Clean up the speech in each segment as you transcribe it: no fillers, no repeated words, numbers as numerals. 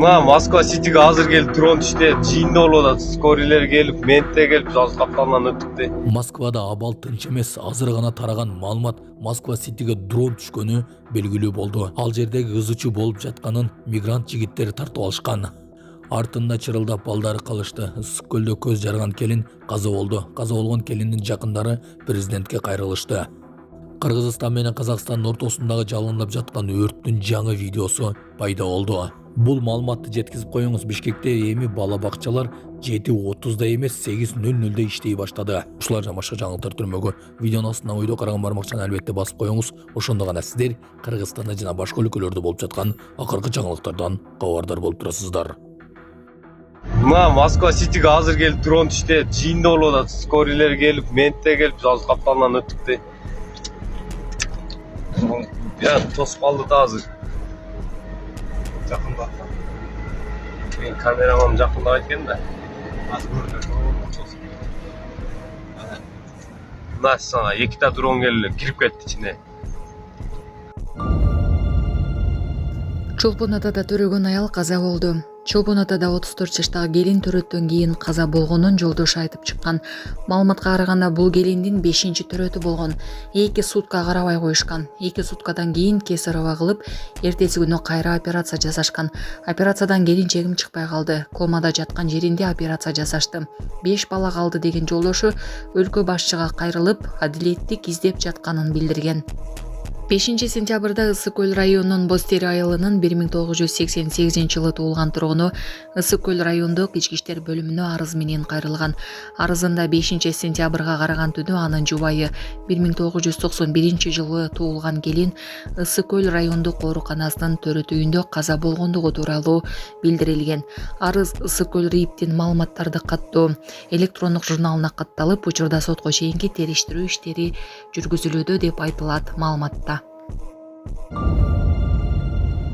Мына Москва Ситиге азыр келип дрон иштеп, жыйында болуп атат. Скорийлер келип, ментте келип, Жалыс капталынан өттүк да. Москвада абал тынч эмес. Азыр гана тараган маалымат Москва Ситиге дрон түшкөнү белгилүү болду. Ал жердеги ызычуу болуп жатканын мигрант жигиттери тартып алышкан. Артында чырылдап балдары калышты. Ысык көлдө көз жарган келин каза болду. Каза болгон келиндин жакындары президентке кайрылышты. Кыргызстан менен Казакстандын ортосундагы жалындап жаткан өрттүн жаңы видеосу пайда болду. Бул маалыматты жеткизип коюңуз. Бишкекте эми бала бакчалар 7:30да эмес 8:00да иштей баштады. Ушулар жана башка жаңылыктар түрмөгө видеонун астына ойдо караган бармакчаны албетте басып коюңуз. Ошондо гана сиздер Кыргызстанда жана башка өлкөлөрдө болуп жаткан акыркы жаңылыктардан кабардар болуп турасыздар. Мына Москва Ситиге азыр келип дрон иштеп, жыйында болуп атат. Скорийлер келип, ментте келип, Жалыс капталынан өттүк да. Я тосуп калды да азыр. Жакында. Мен камераман жакындап экен да. Азыр көрүнөт. Мына сага 2 дрон келип кирип кетти ичине. Чолпон Атада төрөгөн аял каза болду. Чолпон Атада 34 жаштагы келин төрөттөн кийин каза болгонун жолдошу айтып чыккан. Маалыматка караганда бул келиндин 5-чи төрөтү болгон. 2 сутка карабай коюшкан. 2 суткадан кийин кесарево кылып, эртеси күнү кайра операция жасашкан. Операциядан келинчегим чыкпай калды. Комада жаткан жеринде операция жасашты. 5 бала калды деген жолдошу өлкө башчыга кайрылып, адилеттик издеп жатканын билдирген. 5 сентябрда Ысык көл районунун Бостери айылынын 1988-жылы туулган тургуну Ысык көл райондук ички иштер бөлүмүнө арыз менен кайрылган. Арызында 5 сентябрга караган түнү анын жубайы 1991-жылы туулган келин Ысык көл райондук ооруканасынын төрөтү үйүндө каза болгондугу тууралуу билдирилген. Арыз Ысык көл РИИБтин маалыматтарды каттоо электрондук журналына катталып, учурда сотко чейинки териштирүү иштери жүргүзүлүүдө деп айтылат маалыматта.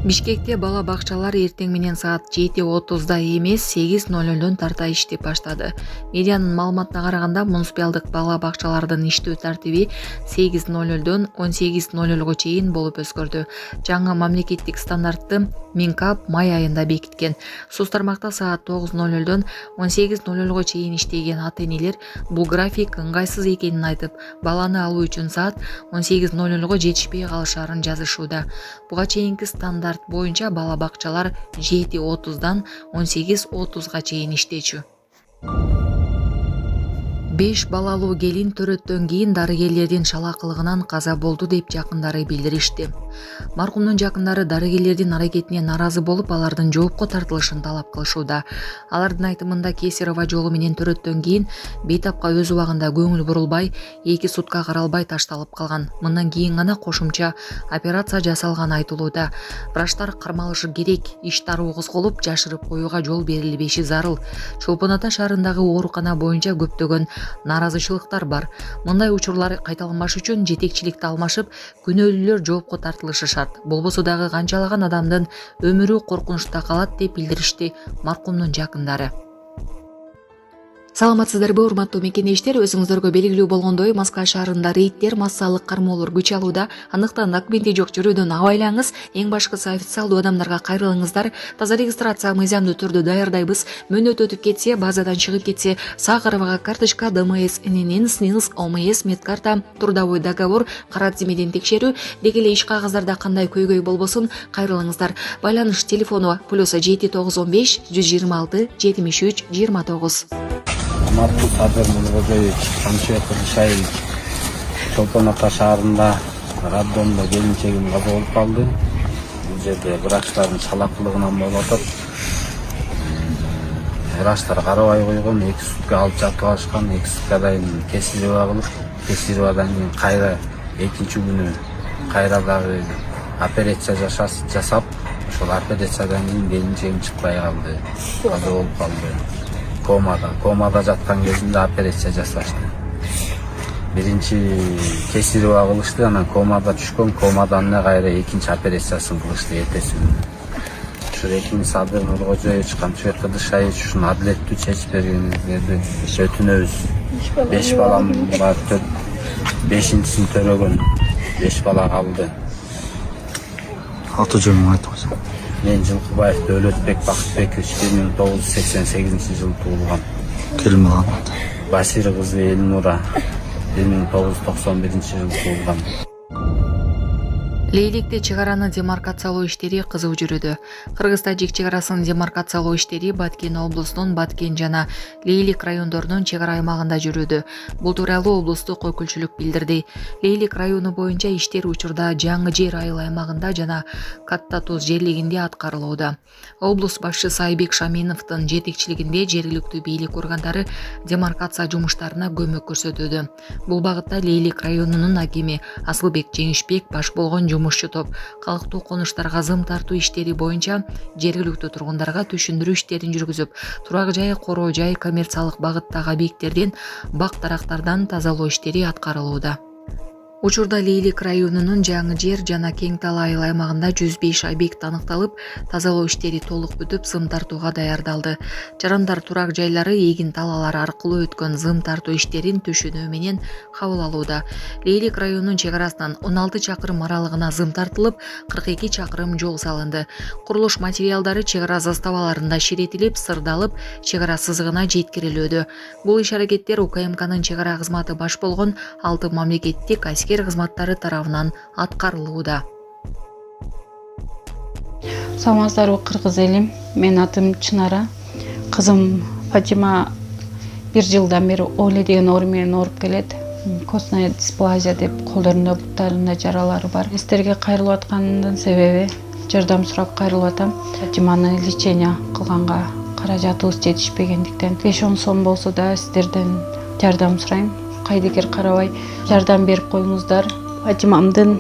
Бишкекте бала бакчалар эртең менен саат 7:30да эмес 8:00дон тарта иштеп баштады. Медианын маалыматына караганда, муниципалдык бала бакчалардын иштөө тартиби 8:00дон 18:00го чейин болуп өзгөрдү. Жаңы мамлекеттик стандартты Минкап май айында бекиткен. Соц тармакта саат 9:00дон 18:00го чейин иштеген ата-энелер бул график ыңгайсыз экенин айтып, баланы алуу үчүн саат 18:00го жетишпей калышарын жазышууда. Буга чейинки стандарт боюнча бала бакчалар 7:30дан 18:30га чейин иштечү. 5 балалуу келин төрөттөн кийин дарыгерлердин шалакылыгынан каза болду деп жакындары билдиришти. Маркумдун жакындары дарыгерлердин аракетине наразы болуп, алардын жоопко тартылышын талап кылышууда. Алардын айтымында кесарево жолу менен төрөттөн кийин бейтапка өз убагында көңүл бурулбай, 2 сутка каралбай ташталып калган. Мындан кийин гана кошумча операция жасалганы айтылууда. Врачтар кармалышы керек, иш таруу козголуп, жашырып коюуга жол берилбеши зарыл. Чолпон Ата шаарындагы оорукана боюнча көптөгөн наразычылыктар бар. Мындай учурлар кайталанбаш үчүн жетекчиликти алмашып, күнөөлүүлөр жоопко тартылышы шарт. Болбосо дагы канчалаган адамдын өмүрү коркунучта калат деп билдиришти маркумдун жакындары. Саламатсыздарбы, урматтуу мекендештер? Өзүңүздөргө белгилүү болгондой, Москва шаарында рейдтер, массалык кармоолор күч алууда. Андыктан документи жок жүрүүдөн абайлаңыз. Эң башкысы официалдуу адамдарга кайрылыңыздар. Таза регистрация мыйзамдуу түрдө даярдайбыз. Мөөнөт өтүп кетсе, базадан чыгып кетсе, сакыровага карточка, ДМС, ННН, СНИЛС, ОМС, медкарта, трудовой договор, кара тизмеден текшерүү, деги эле иш кагаздарда кандай көйгөй болбосун кайрылыңыздар. Байланыш телефону +7915 126 73 29. Маркус Адер Мулгожевич, Камчет Рышаевич, Чолпон Ата шаарында роддомдо келинчегим каза болуп калды. Бул жерде врачтардын шалакылыгынан болуп атат. Врачтар карабай койгон, 2 сутка алып жатып алышкан, 2 суткадан кесарево кылып, кесареводон кийин кайра 2-чи күнү кайра дагы операция жасап, ошол операциядан кийин келинчегим чыкпай калды, каза болуп калды. Комада жаткан кезинде операция жасашты. Биринчи кесарево кылышты, анан комада түшкөн, комадан кайра 2-чи операциясын кылышты эртеси күнү. Ушу Рекин Садыр Нургожоевич, Камчыбек Кыдышаевич ушуну адилеттүү чечип бергениңерди өтүнөбүз. 5 балам бар, 5-син төрөгөн, 5 бала калды. Аты жөнүн айтыңыз. Мен Жылкыбаев Дөөлөтбек Бакытбекович 1988 жылы туулган. Келими калат. Басира кызы Элнура 1991 жылы туулган. Лейликте чек араны демаркациялоо иштери кызуу жүрүүдө. Кыргыз-тажик чек арасын демаркациялоо иштери Баткен облусунун Баткен жана Лейлик райондорунун чек ара аймагында жүрүүдө. Бул тууралуу облустук өкүлчүлүк билдирди. Лейлик району боюнча иштер учурда Жаңы Жер айыл аймагында жана Катта Туз жерлигинде аткарылууда. Облус башчысы Айбек Шаминовдун жетекчилигинде жергиликтүү бийлик органдары демаркация жумуштарына көмөк көрсөтүүдө. Бул багытта Лейлик районунун акими Асылбек Жеңишбек баш болгон жумушчу топ калктуу конуштарга зым тартуу иштери боюнча жергиликтүү тургундарга түшүндүрүү иштерин жүргүзүп, турак жай, короо жай, коммерциялык багыттагы объекттерден, бак дарактардан тазалоо иштери аткарылууда. Учурда Лейлик районунун Жаңы Жер жана Кең Тал айыл аймагында 105 объект аныкталып, тазалоо иштери толук бүтүп, зым тартууга даярдалды. Жарандар турак жайлары, эгин талаалар аркылуу өткөн зым тартуу иштерин түшүнүү менен кабыл алууда. Лейлик районунун чек арасынан 16 чакырым аралыгына зым тартылып, 42 чакырым жол салынды. Курулуш материалдары чек ара заставаларында ширетилип, сырдалып, чек ара сызыгына жеткирилүүдө. Бул иш-аракеттер УКМКнын чек ара кызматы баш болгон 6 мамлекеттик аскер кызматтары тарабынан аткарылууда. Саламатсыздарбы кыргыз элим. Мен атым Чынара. Кызым Фатима 1 жылдан бери Оле деген оору менен ооруп келет. Костная дисплазия деп колдорунда, буттарында жаралары бар. Сиздерге кайрылып аткандын себеби жардам сурап кайрылып атам. Фатиманы лечение кылганга каражатыбыз жетишпегендиктен 5-10 сом болсо да сиздерден жардам сурайм. Кайдыгер карабай жардам берип коюңуздар. Фатимамдын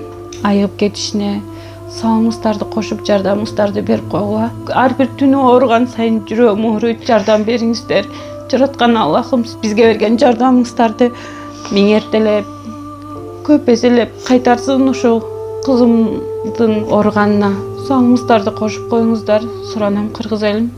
айыгып кетишине салымыңыздарды кошуп жардамыңыздарды берип койгула. Ар бир түнү ооруган сайын жүрөгүм ооруйт. Жардам бериңиздер. Жараткан Аллахым бизге берген жардамыңыздарды миңертелеп, көп эселеп кайтарсын. Ушул кызымдын ооруганына салымыңыздарды кошуп коюңуздар. Суранам кыргыз элим.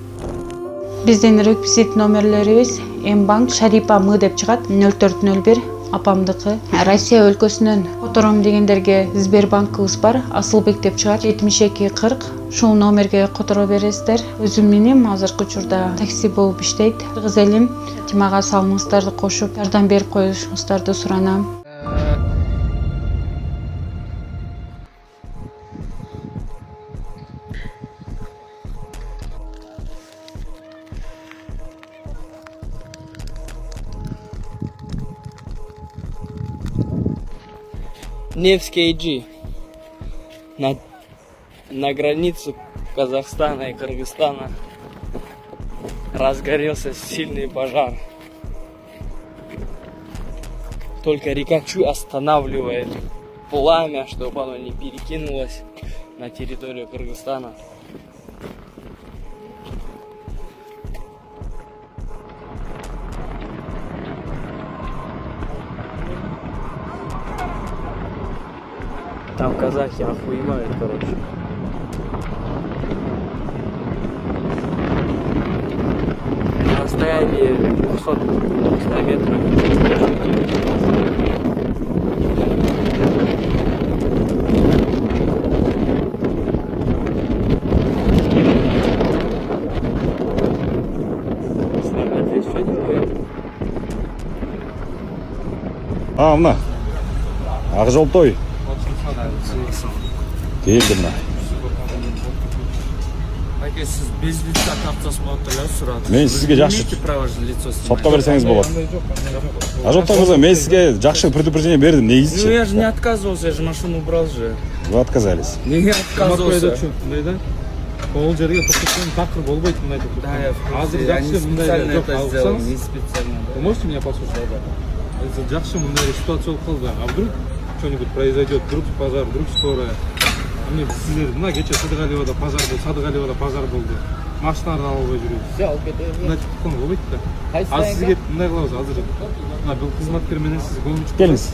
Биздин реквизит номерлерибиз Мбанк Шарипа М деп чыгат 0401 апамдыкы. Россия өлкөсүнөн котором дегендерге Сбербанкыбыз бар, Асылбек деп чыгат 7240. Ушул номерге которо бересиздер. Өзүм менен азыркы учурда такси болуп иштейт. Кыргыз элим, Фатимага салымыңыздарды кошуп жардам берип коюшуңуздарды суранам. Невский G на границу Казахстана и Кыргызстана разгорелся сильный пожар. Только река Чуй останавливает пламя, чтобы оно не перекинулось на территорию Кыргызстана. Там казахи охуевают, короче. На расстоянии 200 метров. Здесь что делает? Мына ак жолтой келди мына. Аке, сиз без лица тартас болуп турасыз. Мен сизге жакшы сотко берсеңиз болот. А жолтой мырза, мен сизге жакшы предупреждение бердим, негизичи. Ну я же не отказывался, я же машину убрал же. Вы отказались. Неге отказывался? Мындай да. Ол жерге токтоп такыр болбойт мындай деп. Да, Азыр жакшы мындай жок алсаңыз. Не специально. Вы можете меня послушать? Это жакшы мындай ситуация болуп калды. А вдруг что-нибудь произойдет, вдруг пожар, вдруг скорая. Мына сиздер мына кече Садыгалиевада пожар болду, Садыгалиевада пожар болду. Машиналарды алып албай жүрөбүз. Мына телефон болбойт да. А сизге мындай кылабыз азыр. Мына бул кызматкер менен сиз көмүкчү Келиңиз.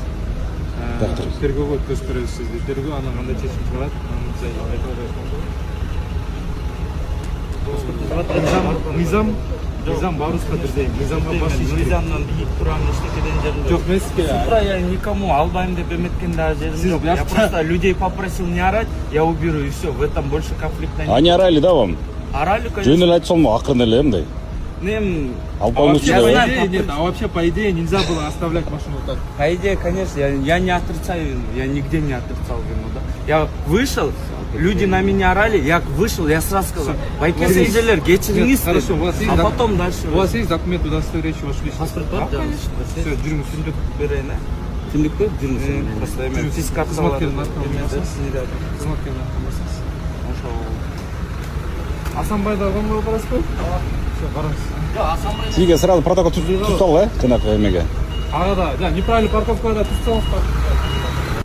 Тергөөгө көчтүрөбүз сизди. Тергөө анан кандай чечим чыгарат, аны айтып атат. Мыйзам мыйзам баарыбызга бирдей. Мыйзамга баш ийиш керек. Мыйзамдан бийик турамын, эчтекеден жерим Жок, мен сизге Супра я никому албайм деп эметкен дагы жерим Сиз жок. Я бияқта- просто людей попросил не орать, я уберу и все. В этом больше конфликта нет. Они орали, да, вам? Орали, Жөн конечно. эле айтсам акырын эле эмндай. Нем, Ал А вообще, полночи по да. идее, нет, а вообще, по идее, нельзя было оставлять машину вот так. по идее, конечно, я не отрицаю вину, я нигде не отрицал вину, да. Я вышел, люди на меня орали, я вышел, я сразу сказал, байке сенжелер, Нет, кечириңиз, хорошо, у вас есть а док- потом дальше. У вас есть документ удостоверяющий вашу личность? Паспорт бар, Да, конечно. Все, жүріңіз. Түндүк берейин, а? Түндүк бе? Жүрүңүз. Просто эме Жүрүңүз. физ карталар. Кызматкердин артынан эме, басасыз. снаряд. Кызматкердин артынан басасыз. Ошол. Асанбайды алганга барасызбы? Все, барыңыз. Сизге сразу протокол түзүп ал, жанагы эмеге. Ага да, неправильный парковкада түзсаңыз